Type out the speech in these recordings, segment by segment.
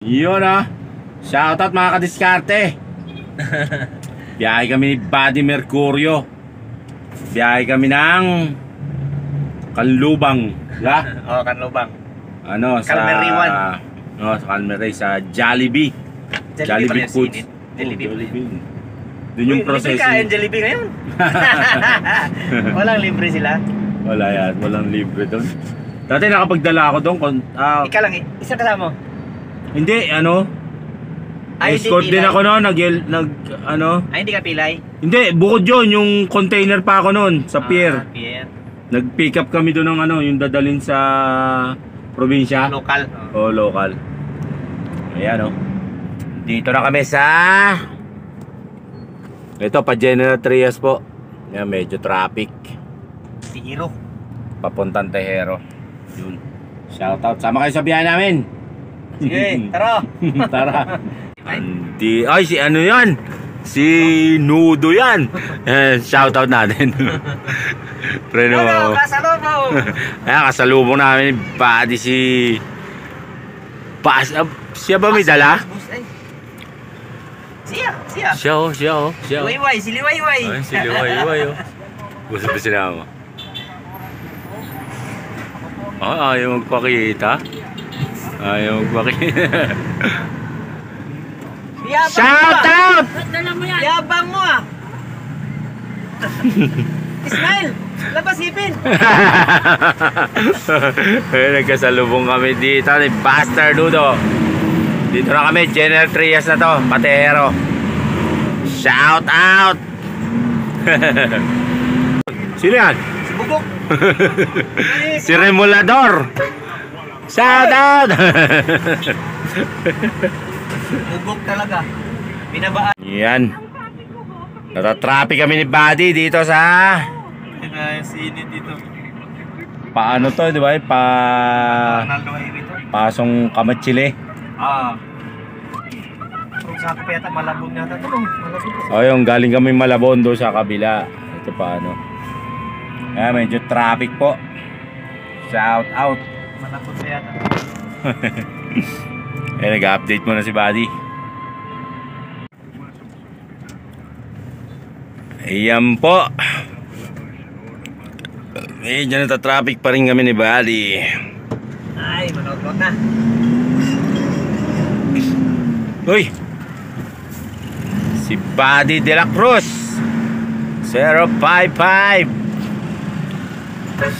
Yun ah. Shoutout mga kadiskarte. Biyahe kami ni Buddy Mercurio. Biyahe kami ng Kanlubang. Oo, Kanlubang. Ano, Calmery sa 1. No, sa Calmery, sa Jollibee. Jollibee Foods. Jollibee. Doon yung processing. Libre ka, Jollibee ngayon. Walang libre sila. Wala yan, walang libre doon. Dati nakapagdala ako doon. Ika lang, isa kasama mo. Hindi, ano? Escort din ako noon, hindi ka pilay? Hindi, bukod yun, yung container pa ako noon sa pier. Pier. Nag-pick up kami doon ng yung dadalhin sa probinsya. Local. Oo, local. Ayan Dito na kami sa ito, pa General Trias po. Ayan, medyo traffic. Tihiro. Papuntang Tejero. Yun. Shoutout. Sama kayo sa biyahe namin. Sige, tara. Tara. Ay, si ano yan? Si Nudo yan. Shoutout natin. Preno mo. Kasalubong. Ayan, kasalubong namin. Pati si siya ba may dala? Siya. Liwayway, si Liwayway. Ay, si Liwayway Gusto ba sinama? Ayaw magpakita. Shout out! Yabang mo Ismail, labas ipin. Nagkasalubong kami dito ni Buster Nudo. Dito na kami, General Trias na to, Patero. Shout out! Sino yan? Si Bugok. Si Remolador. Shout out! Bugok talaga. Binabaan. Yan. Natatraffic kami ni Buddy dito sa sinit dito. Paano to, di ba? Pasong Kamachile. Kung sa ako pa yata Malabon yata. Yung galing kami Malabon doon sa kabila. Ito paano. Medyo traffic po. Shout out. Malabon pa yata. Nag-update mo na si Buddy. Ayan po. Medyo natatraffic pa rin kami ni Buddy. Ay, manood na. Uy! Si Buddy de la Cruz 055.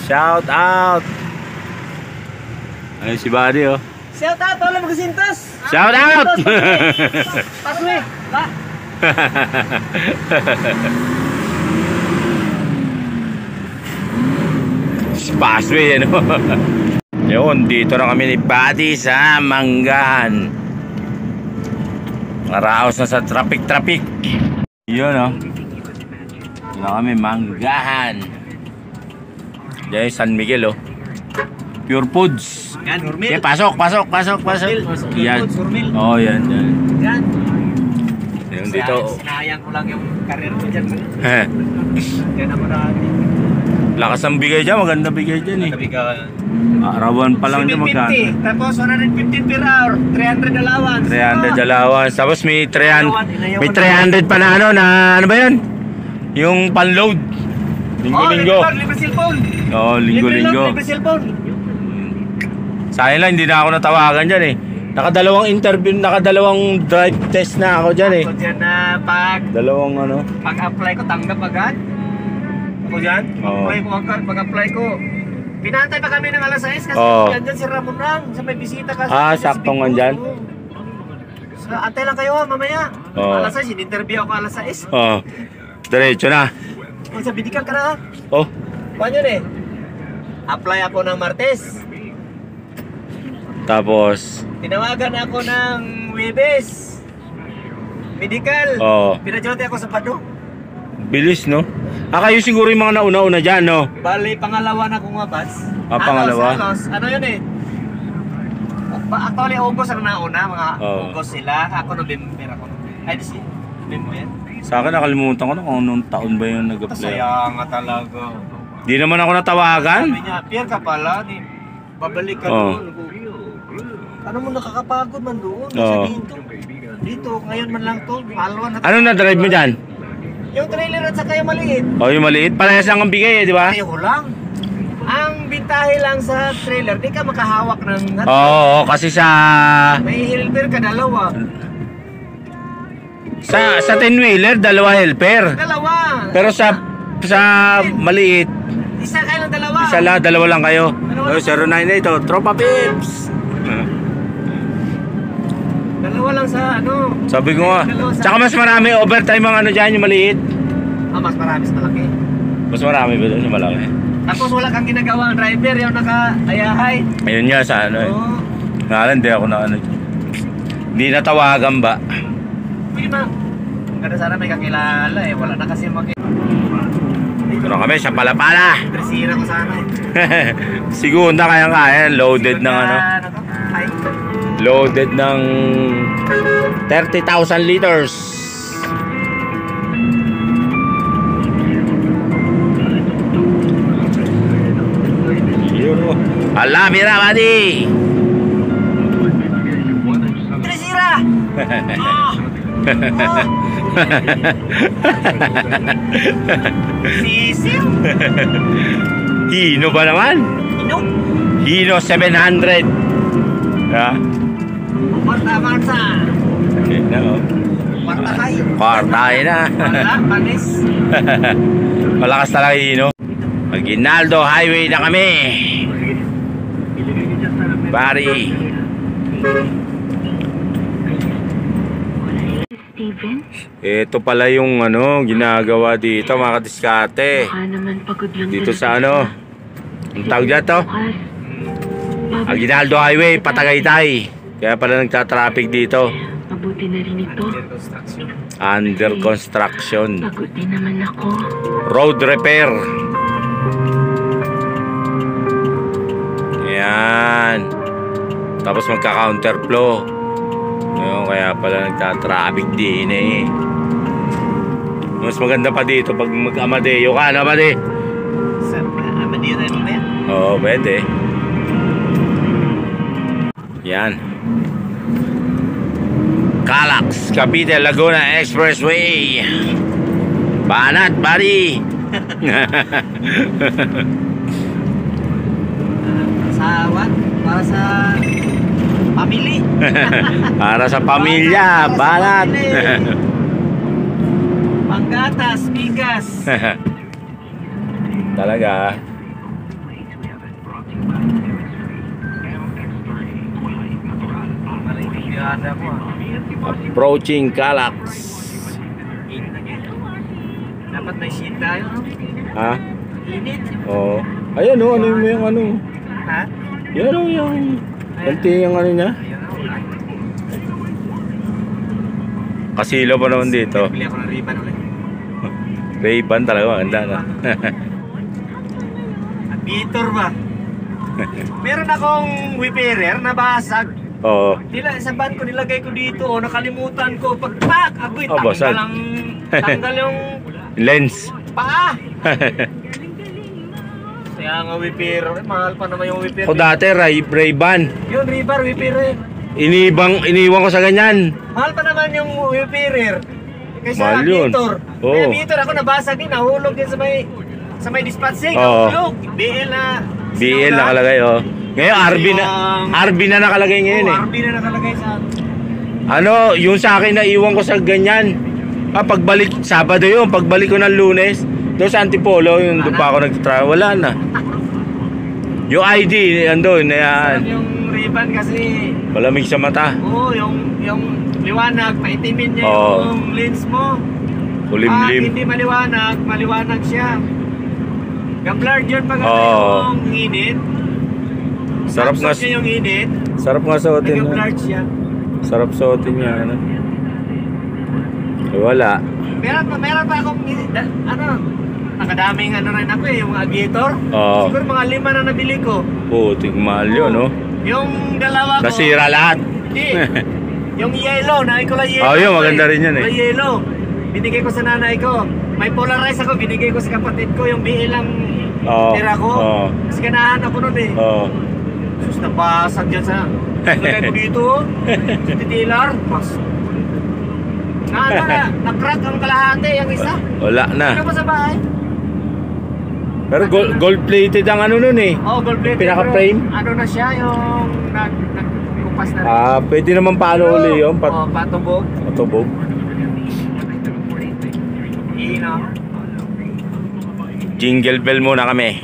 Shout out. Ay si Buddy Shout out, wala magasintas. Shout out. Paswe. Passway Yun, dito na kami ni Buddy sa Manggahan. Naraos na sa traffic. Yun dito na kami Manggahan. Diyan San Miguel Pure Foods. Yan, Urmil. Okay, pasok. Yan. Yan. Yung dito. Sinayang ko lang yung karir ko dyan. Yan ako na. Lakas ang bigay dyan, maganda bigay dyan Arawan pa lang dyan magkano. Tapos 115 per hour, 300 allowance. 300 allowance. Tapos may 300 pa na ano ba yun? Yung panload. Linggo-linggo. Libre cellphone. Linggo-linggo. Libre cellphone. Sayang lang, hindi na ako natawagan dyan nakadalawang drive test na ako dyan Ako dyan na pag-apply ko, tanggap agad. Ako dyan? Pag-apply ko, pinantay pa kami ng alas 6 kasi dyan si Ramon lang, sa may bisita kasi. Saktong nga dyan? Antay lang kayo mamaya. Alas 6, in-interview ako alas 6. Diretso na. Sabi di ka na paano yun apply ako ng Martes. Tapos tinawagan ako ng Webes medical. Pinajote ako sa Pado. Bilis kayo siguro yung mga nauna-una dyan Bali, pangalawa na kong mabas. Pangalawa? Ano yun actually August ang nauna. Mga August sila. Ako November ako. Ay, di si November yan. Sa akin nakalimutan ko na kung anong taon ba yung nag-apply. Saya nga talaga. Di naman ako natawagan. Sabi niya, Pierre ka pala. Babalik ka doon. Sabi Paano mo nakakapagod man doon? Oo. Sa dito. Dito, ngayon man lang to. Palwa na. Ano na drive mo dyan? Yung trailer at saka yung maliit. O, yung maliit. Parehas lang ang bigay eh, di ba? Pareho lang. Ang bintahe lang sa trailer, di ka makahawak ng... Oo, kasi sa May helper ka, dalawa. 10-wheeler, dalawa helper. Dalawa. Pero sa maliit, Isa kayo ng dalawa. dalawa lang kayo. O, 09 na ito, Tropa Pips. Dalawa lang sa ano. Sabi ko nga. Tsaka mas marami overtime ang ano dyan, yung maliit. Mas marami sa malaki. Mas marami ba doon sa malaki? Tapos wala kang ginagawa ang driver, yung naka-ayahay. Ayun nga sa ano eh. Oo. Ngalan, hindi ako na ano. Hindi natawagan ba? Pwede ma. Ganda sana may kakilala eh. Wala na kasi Dito na kami sa Palapala. Tresira ko sana eh. Segunda kaya loaded ng ano. Ay. Loaded ng 30,000 liters. Ala, mira, buddy. Tresira! Sisil! Hino ba naman? Ino! Hino 700. Ha? Marta! No. Marta kayo! Kwartay na. Wala, panis! Malakas talaga Hino. Aguinaldo Highway na kami. Bari. Steven? Ito pala yung ano, ginagawa dito mga kadiskate. Baka naman pagod lang Dito talaga sa ano, siya. ang tawag dyan to? Bukas. Aguinaldo Highway, Patagaytay. Kaya pala nagta-traffic dito. Mabuti na rin ito. Under construction. Pagod din naman ako. Road repair. Ayan. Tapos magka-counterflow. Ayun, kaya pala nagta-traffic din eh. Mas maganda pa dito pag mag-Amadeo ka, ano ba di? Sa Amadeo rin ba yan? Oo, pwede. Yan. Calax, Cavite, Laguna Expressway. Banat, buddy. Sa what? Para sa family. Para sa pamilya, banat. Panggatas, bigas. Talaga. Maligayada ko Approaching Calax. Dapat may sheet tayo. Ha? Init. Oo. Ayan o, ano yung ano? Ha? Yan o, yung konti yung ano niya. Kasilo pa naman dito. Bili ako ng ribbon ulit. Ray-Ban talaga, maganda na. Bitor ba? Meron akong whipperer na basag. Oo. Sa van ko nilagay ko dito, nakalimutan ko. Pagpak! Agoy, Oh, basag. tanggal yung Lens. paa. Kaya nga whipperer, mahal pa naman yung whipperer. Ako dati, Ray-Ban. Yun, whipperer. Iniwan ko sa ganyan. Mahal pa naman yung whipperer. Kaysa Mahal yun. Bitor. Oo. Kaya Bitor ako nabasag din, nahulog din sa may dispatching. Oo. Nahulog. BL na. BL nakalagay, oh. Ngayon, RB na nakalagay ngayon eh. RB na nakalagay sa... Ano, yung sa akin na iwan ko sa ganyan. Pagbalik, Sabado yun, pagbalik ko ng Lunes, doon sa Antipolo, yung doon pa ako nag-travel, wala na. Yung ID, andun, yan. Sarap yung ribbon kasi... Malamig sa mata. Oo, yung liwanag, paitimin niya Oo. yung lens mo. Kulimlim. Hindi maliwanag siya. Ga-blurred yun pag Oo. yung init. Sarap nga, Absorb niya yung init. sarap nga suotin. Nag-blurred siya. Sarap suotin niya, ano. Eh, wala. Meron pa akong, nakadaming rin ako yung aviator. Oo. Siguro mga 5 na nabili ko. Puting mahal yun, no? Yung dalawa ko. Nasira lahat. Hindi. Yung yellow, kulay yellow. Oh, yun, maganda rin yan eh. Kulay yellow. Binigay ko sa nanay ko. May polarize ako, binigay ko sa kapatid ko. Yung BL lang Oo. tira ko. Oo. Kasi ganahan ako nun eh. Oo. Sus, nabasag dyan sa... Lagay ko dito, oh. Sa titilar. Pas. Na-crack ang kalahati, ang isa. Wala na. Ano pa sa bahay? Pero gold plated ang ano nun eh. Oh, gold plate. Pinaka-frame? Ano na siya, yung nagkupas na rin. Pwede naman paano uli yun? Oh, patubog. Patubog. Jingle bell muna kami.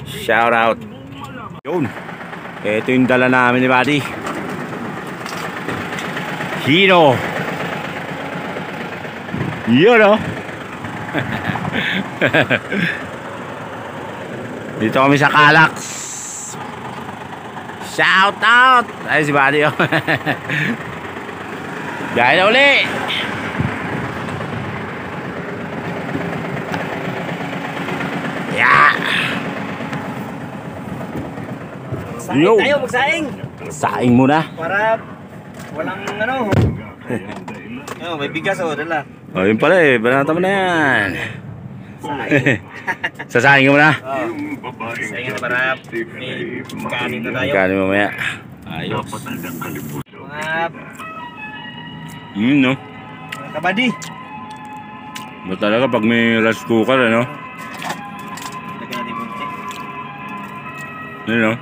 Shout out. Yun. Ito yung dala namin ni Buddy. Hino. Yun o. Dito kami sa Calax. Shout out. Ay si Buddy o. Gaya na uli. Yeah. Saing Yo. tayo, magsaing. Saing muna. Para walang ano. Oh, may bigas oh, dala. O yun pala eh. Banata mo na yan. Saing. Sasaing ka muna. Oh. Saing na para may kanin na tayo. Kanin mamaya. Ayos. Mga No? kabady. Ba talaga pag may rice cooker ano? Lagyan natin bunti. Yun no?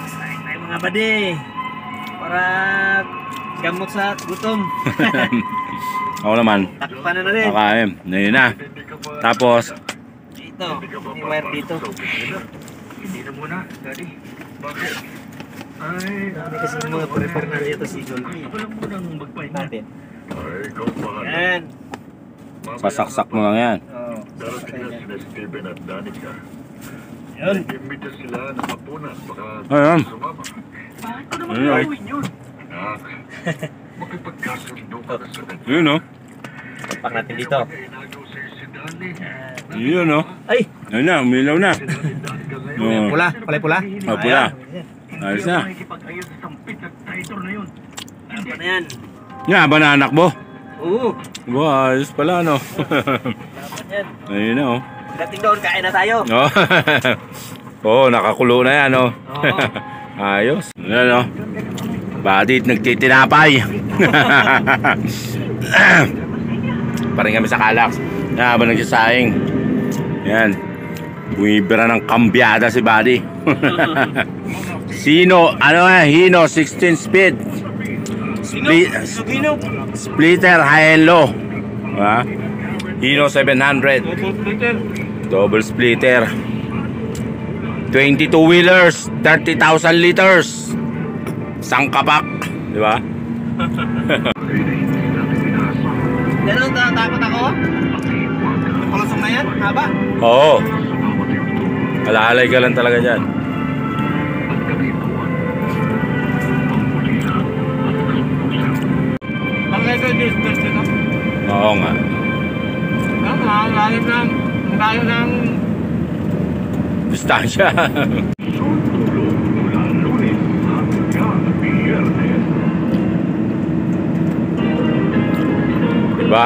Saing tayo mga kabady. Para gamot sa gutom. Ako naman. Takpan na rin. Makain. Yun na. Tapos, Dito, may wire dito. Hindi na muna, Daddy. Bakit? Ay, Dami kasi yung mga prepare na dito si Jol. ako lang munang magpahinga. Natin. Ay, ikaw bahala. Yan. sasaksak mo lang yan. Oh, Darating na sila Steven at Danica. yun. Imbita sila na hapunan. Baka Ayan. sumama. Bakit ko naman Ayun. gagawin yun? Anak, makipagkasundo ka na sa kanya. Yun no? Pack natin dito. Inagaw sa'yo si Dani. Yun no? Ay! Ayun na, umilaw na. Oo. Pula, kulay pula. Ah, pula. Ayos na. Nakikipag-ayos sa sampit at traitor na yun. Ano na yan? Yan, ba na anak mo? Oo. Ba, ayos pala no? Dapat yan. Ayun na oh. Dating doon, kain na tayo. Oh. Oo, nakakulo na yan oh. Oo. Ayos. Yan oh. Badit nagtitinapay. Paring kami sa Calax. Yan, habang nagsasaing. Yan. Bumibira ng kambyada si Buddy. Sino, ano nga, Hino, 16 speed. Sugino. Splitter high and low. Ha? Hino 700. Double splitter. 22 wheelers, 30,000 liters. Isang kapak, di ba? Ganun, takot ako. Palusong na yan, haba. Oo. Alalay ka lang talaga dyan. Bakit ito distance ito? Oo nga. Layo ng Distansya. Diba?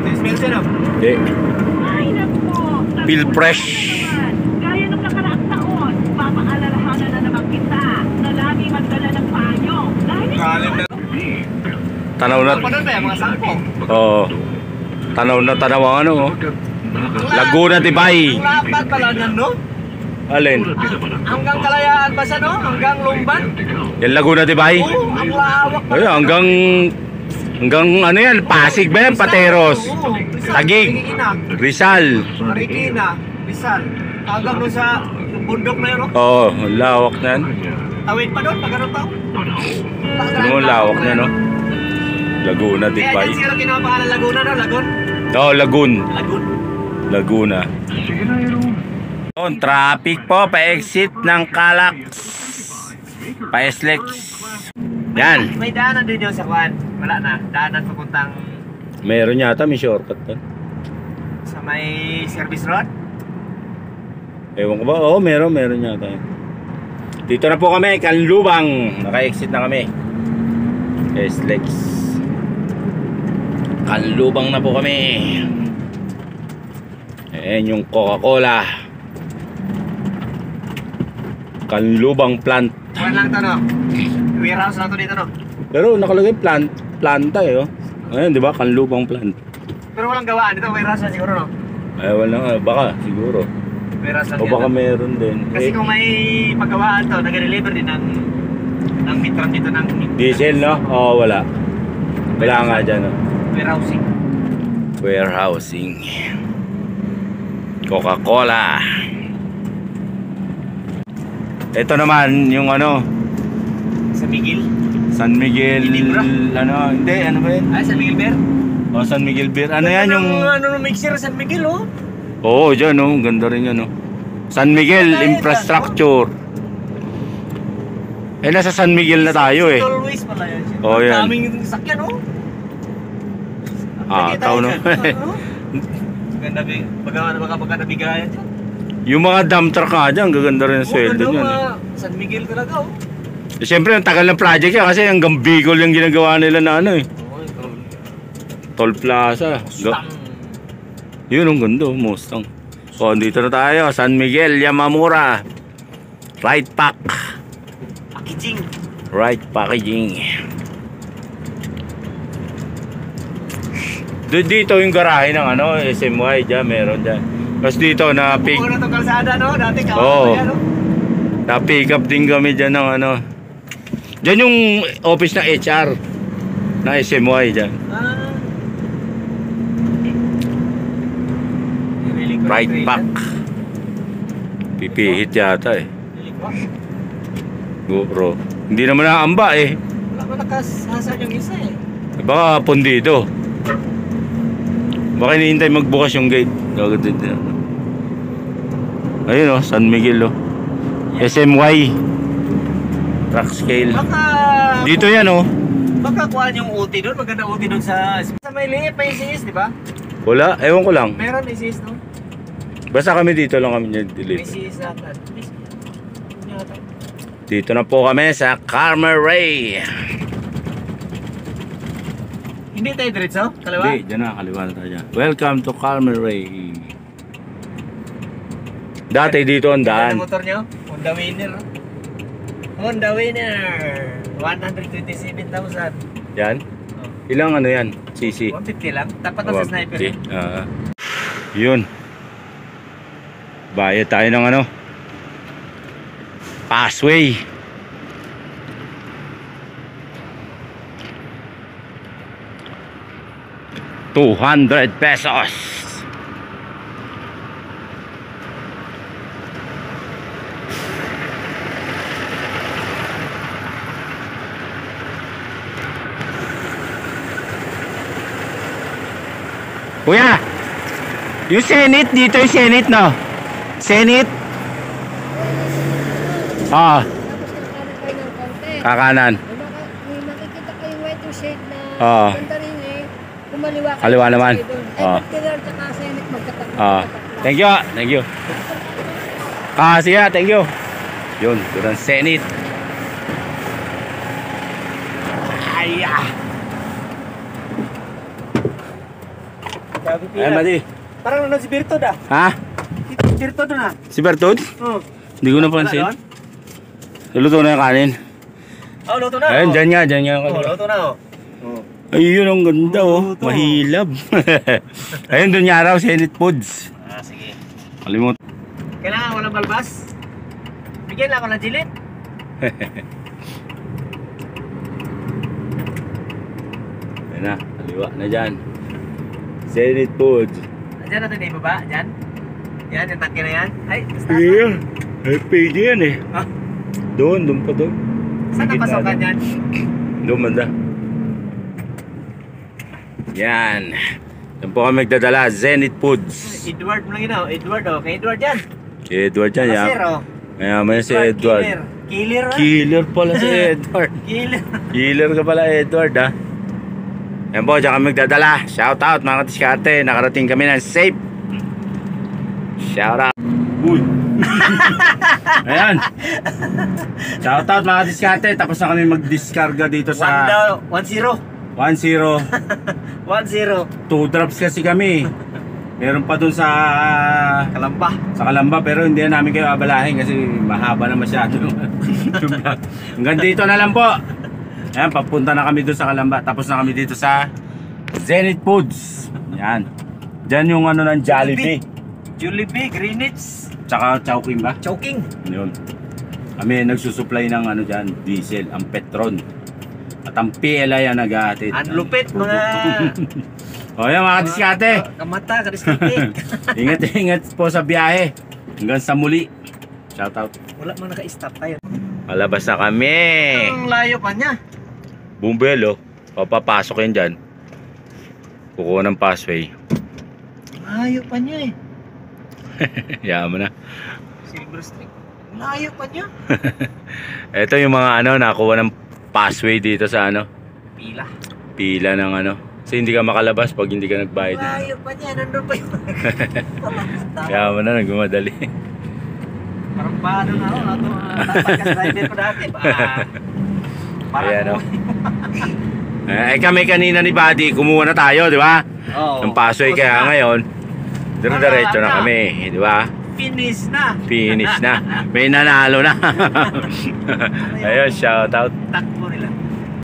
suspension oh. Hindi. Ay, naku. Feel fresh. Gaya ng nakaraang taon, papaalalahanan na naman kita na lagi magdala ng payo. Dahil Kalim na. Tanaw na. Ano ba yan, mga sampo? Oo. Tanaw na tanaw ang ano. Oh. Laguna Tibay. Ang lapad pala niyan, no? Alin? Hanggang Kalayaan ba siya, no? Hanggang Lumban? Yan Laguna Tibay. Oo, ang lawak pala. Ayun, hanggang ano yan? Pasig ba yan? Pateros. Oo, Rizal, Tagig. Marikina, Rizal. Marikina, Rizal. Hanggang doon sa bundok na yun, no? Oo, lawak na yan. Tawid pa doon, pag anong tao? Ano mo lawak na no? Laguna Kaya Tibay. dyan siguro kinapangalan Laguna, no? Lagun? Oo, Lagun. Lagun. Laguna. Yun, traffic po pa-exit ng Calax. Pa-SLEX. Yan. May daanan din yun sa Juan. Wala na. Daanan papuntang Meron yata, may shortcut doon. sa may service road. Ewan ko ba? Oo, meron yata. Dito na po kami, Kanlubang. Naka-exit na kami. SLEX. Kanlubang na po kami. Ayan yung Coca-Cola. Kanlubang plant. Kuhan lang to, no? Warehouse lang to dito, no? Pero nakalagay planta eh, oh. Ayun, di ba? Kanlubang plant. Pero walang gawaan dito, warehouse lang siguro, no? Ay, wala nga. Baka, siguro. Warehouse lang O baka meron din. Kasi kung may paggawaan to, nag-deliver din ng mitran dito ng Diesel, no? Oo, wala. Wala nga dyan, no? warehousing. Warehousing. Coca-Cola. Ito naman, yung ano, Sa Miguel. San Miguel, Ginebra? ano, hindi, ano ba yun? Ay, San Miguel Beer. O, San Miguel Beer. Ano yan yung... Ano ng mixer San Miguel, oh? Oo, dyan, oh. Ganda rin yan, oh. San Miguel Infrastructure. Eh, nasa San Miguel na tayo, eh. Always pala yan. Oh, yan. Ang daming sakyan, oh. Ah, tao, no? Ganda, baka nabigayan dyan. Yung mga dump truck nga dyan, gaganda rin ang sweldo ganda, niyan, eh. San Miguel talaga, oh. Eh, siyempre, ang tagal ng project yan kasi hanggang Bicol yung ginagawa nila na ano, eh. Toll Plaza. Mustang. Yun, ang ganda, oh, Mustang. O, dito na tayo, San Miguel, Yamamura. Right pack. Packaging. Right packaging. Dito yung garahe ng ano, SMY dyan, meron dyan. Tapos dito na pick. Buo na itong kalsada, no? Dati Oo. kawawa yan, no? Na pick up din kami dyan ng ano. Dyan yung office ng HR na SMY dyan. Ah. Right pack. Pipihit yata eh. GoPro. Hindi naman naamba eh. Wala ba nakasasad yung isa eh? Baka pundido. Baka hinihintay magbukas yung gate. Gagawin din. Ayun oh, San Miguel oh. SMY. Truck scale. Baka... Dito yan oh. Baka kuhaan yung UT doon. Maganda UT doon sa may liit pa ICS, di ba? Wala, ewan ko lang. Meron ICS doon. Basta kami dito lang kami May nag-delete. ICS yata. Dito na po kami sa Carmer Ray. Hindi tayo diretso? Kaliwa? Hindi, dyan na, kaliwa na tayo dyan. Welcome to Carmer Ray. Dati dito ang Ano daan. motor nyo? Honda Winner. Honda Winner. 127,000. Yan? Ilang ano yan? CC? 150 lang. Tapat na sa sniper. 150. Yun. Bayad tayo ng ano? Passway. ₱200. Kuya, yung Senate dito, yung Senate, no? Senate? Ah, kakanan. May makikita kayong white shade na Oo. ganda rin eh. Kumaliwa ka. Kaliwa naman. Ay, Oo. kailangan tsaka Senate magkatabi. Ah, thank you, thank you. Ah, sige, thank you. Yun, doon ang Senate. Ay, ah. Ay, Madi. Parang nandun si Bertod ah. Ha? Si Bertod na. Si Bertod? Oh. Hindi ko napansin. Luto na yung kanin. Oh, luto na. Ayun, oh. dyan nga, dyan nga. Oh, luto na oh. Oh. Ayun, ang ganda oh. Luto. Mahilab. Ayun, doon nga raw, Senate Foods. Ah, sige. Kalimut. Kailangan walang balbas. Bigyan lang ako ng jilit. Ayun na, kaliwa na dyan. Senate Foods. Diyan natin na ibaba, diyan. Yan, yung tangke na yan. Ay, basta. Yeah. Ay, pwede yan eh. Ha? Doon pa doon. Saan napasokan yan? Doon banda. Yan. Yan po kami magdadala. Zenith Foods. Edward mo lang yun oh. Edward oh. Kay Edward yan. Si Edward yan. Maser Yan. oh. Mayaman si Edward. Killer. Killer ah. Killer pala si Edward. Killer. Killer ka pala Edward ha. Yan po, dyan kami magdadala. Shout out mga katiskarte. Nakarating kami ng safe. Shout out. Uy. Ayan. Shout out mga katiskarte. Tapos na kami mag-discarga dito sa 1-0. 1-0. 1-0. 2 drops kasi kami. Meron pa dun sa Kalamba. Kalamba, pero hindi na namin kayo abalahin kasi mahaba na masyado. Hanggang dito na lang po. Ayan, papunta na kami dun sa Kalamba. Tapos na kami dito sa Zenith Foods. Yan. Diyan yung ano ng Jollibee. Jollibee, Greenwich, Tsaka Chowking ba? Chowking. Yun. Kami nagsusupply ng ano dyan, diesel, ang Petron. At ang PLI ang nag-aatid. Ang lupit mga O yan mga kadiskate. kamata, kadiskate. Ingat po sa biyahe. Hanggang sa muli. Shoutout. Wala mang naka-stop tayo. Malabas na kami. Ang layo pa niya. Bumbelo. Papapasok yan dyan. Kukuha ng passway. Layo pa niya eh. Yaman mo na. Silver Street. Layo pa niya. Ito yung mga ano, nakuha ng passway dito sa ano. Pila. Pila ng ano. Kasi hindi ka makalabas pag hindi ka nagbayad. Layo pa niya. Nandun pa yun. Yaman mo na, nagmamadali. Parang paano na ako. Tapagkas driver ko dati. Parang Ayan o. Kami kanina ni Buddy, kumuha na tayo, di ba? Oo. Ng passway kaya ngayon, diretso na kami, di ba? Finish na. Finish na. May nanalo na. Ayun, shout out. Takbo